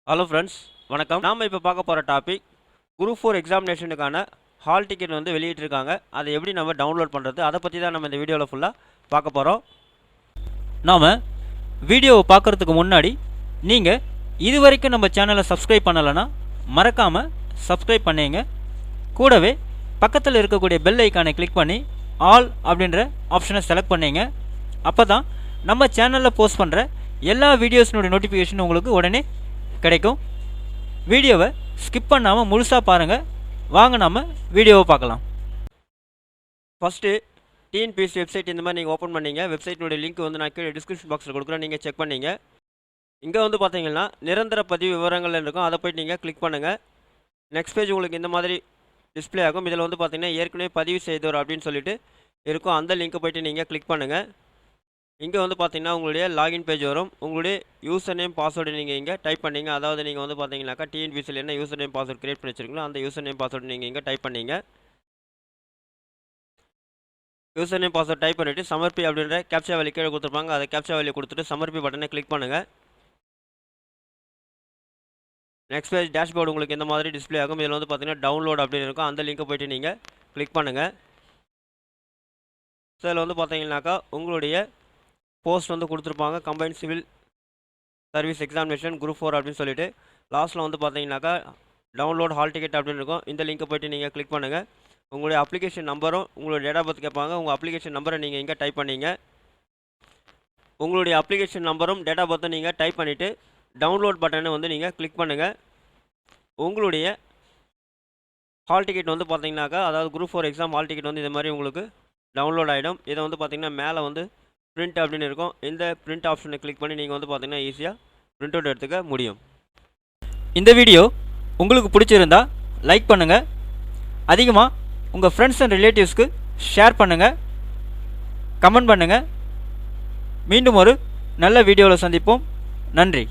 Hello friends, வணக்கம். நாம் இப்போ பார்க்க போகிற டாபிக் குரூப் 4 எக்ஸாமினேஷனுக்கான ஹால் டிக்கெட் வந்து வெளியிட்டிருக்காங்க. அதை எப்படி நம்ம டவுன்லோட் பண்ணுறது, அதை பற்றி தான் நம்ம இந்த வீடியோவில் ஃபுல்லாக பார்க்க போகிறோம். நாம் வீடியோவை பார்க்குறதுக்கு முன்னாடி நீங்கள் இது வரைக்கும் நம்ம சேனலை சப்ஸ்கிரைப் பண்ணலைன்னா மறக்காமல் சப்ஸ்கிரைப் பண்ணிங்க. கூடவே பக்கத்தில் இருக்கக்கூடிய பெல் ஐக்கானை கிளிக் பண்ணி ஆல் அப்படின்ற ஆப்ஷனை செலக்ட் பண்ணிங்க. அப்போ தான் நம்ம சேனலில் போஸ்ட் பண்ணுற எல்லா வீடியோஸினுடைய நோட்டிஃபிகேஷன் உங்களுக்கு உடனே கிடைக்கும். வீடியோவை ஸ்கிப் பண்ணாமல் முழுசாக பாருங்கள். வாங்க நம்ம வீடியோவை பார்க்கலாம். ஃபஸ்ட்டு டிஎன்பிஎஸ்சி வெப்சைட் இந்த மாதிரி நீங்கள் ஓப்பன் பண்ணிங்க. வெப்சைட்டினுடைய லிங்க் வந்து நான் கீழே டிஸ்கிரிப்ஷன் பாக்ஸில் கொடுக்குறேன், நீங்கள் செக் பண்ணிங்க. இங்கே வந்து பார்த்தீங்கன்னா நிரந்தர பதிவு விவரங்கள் இருக்கும், அதை போய்ட்டு நீங்கள் கிளிக் பண்ணுங்கள். நெக்ஸ்ட் பேஜ் உங்களுக்கு இந்த மாதிரி டிஸ்பிளே ஆகும். இதில் வந்து பார்த்தீங்கன்னா ஏற்கனவே பதிவு செய்தவர் அப்படின்னு சொல்லிட்டு இருக்கும், அந்த லிங்க்கை போய்ட்டு நீங்கள் கிளிக் பண்ணுங்கள். இங்கே வந்து பார்த்தீங்கன்னா உங்களுடைய லாகின் பேஜ் வரும். உங்களுடைய யூசர் நேம் பாஸ்வேர்டு நீங்கள் இங்கே டைப் பண்ணிங்க. அதாவது நீங்கள் வந்து பார்த்தீங்கன்னாக்கா டிஎன்பிஎஸ்சியில் என்ன யூசர் நேம் பாஸ்வேர்டு கிரியேட் பண்ணி வச்சிருக்கீங்களோ அந்த யூசர் நேம் பாஸ்வேர்டு நீங்கள் இங்கே டைப் பண்ணிங்க. யூசர் நேம் பாஸ்வேர்டு டைப் பண்ணிவிட்டு சமர்ப்பி அப்படின்ற கேப்சா வேலி கீழே கொடுத்துருப்பாங்க. அதை கேப்சா வேலியை கொடுத்துட்டு சமர்ப்பி பட்டனை கிளிக் பண்ணுங்கள். நெக்ஸ்ட் பேஜ் டேஷ்போர்டு உங்களுக்கு இந்த மாதிரி டிஸ்பிளே ஆகும். இதில் வந்து பார்த்தீங்கன்னா டவுன்லோட் அப்படின்னு இருக்கும், அந்த லிங்க்கை போய்ட்டு நீங்கள் கிளிக் பண்ணுங்கள். ஸோ இதில் வந்து பார்த்தீங்கன்னாக்கா உங்களுடைய போஸ்ட் வந்து கொடுத்துருப்பாங்க, combined civil service examination group 4 அப்படின்னு சொல்லிட்டு. லாஸ்ட்டில் வந்து பார்த்தீங்கன்னாக்கா டவுன்லோட் ஹால் டிக்கெட் அப்படின்னு இருக்கும், இந்த லிங்க்கை போய்ட்டு நீங்கள் கிளிக் பண்ணுங்கள். உங்களுடைய அப்ளிகேஷன் நம்பரும் உங்களுடைய டேட் ஆஃப் பர்த் கேட்பாங்க. உங்கள் அப்ளிகேஷன் நம்பரை நீங்கள் இங்கே டைப் பண்ணிங்க. உங்களுடைய அப்ளிகேஷன் நம்பரும் டேட் ஆஃப் பர்த்தும் நீங்கள் டைப் பண்ணிவிட்டு டவுன்லோட் பட்டனை வந்து நீங்கள் கிளிக் பண்ணுங்கள். உங்களுடைய ஹால் டிக்கெட் வந்து பார்த்தீங்கன்னாக்கா, அதாவது குரூப் 4 எக்ஸாம் ஹால் டிக்கெட் வந்து இது மாதிரி உங்களுக்கு டவுன்லோட் ஆகிடும். இதை வந்து பார்த்தீங்கன்னா மேலே வந்து பிரிண்ட் அப்படின்னு இருக்கும், இந்த பிரிண்ட் ஆப்ஷனை கிளிக் பண்ணி நீங்கள் வந்து பார்த்தீங்கன்னா ஈஸியாக பிரிண்ட் அவுட் எடுத்துக்க முடியும். இந்த வீடியோ உங்களுக்கு பிடிச்சிருந்தா லைக் பண்ணுங்கள், அதிகமாக உங்கள் ஃப்ரெண்ட்ஸ் அண்ட் ரிலேட்டிவ்ஸ்க்கு ஷேர் பண்ணுங்கள், கமெண்ட் பண்ணுங்கள். மீண்டும் ஒரு நல்ல வீடியோவில் சந்திப்போம். நன்றி.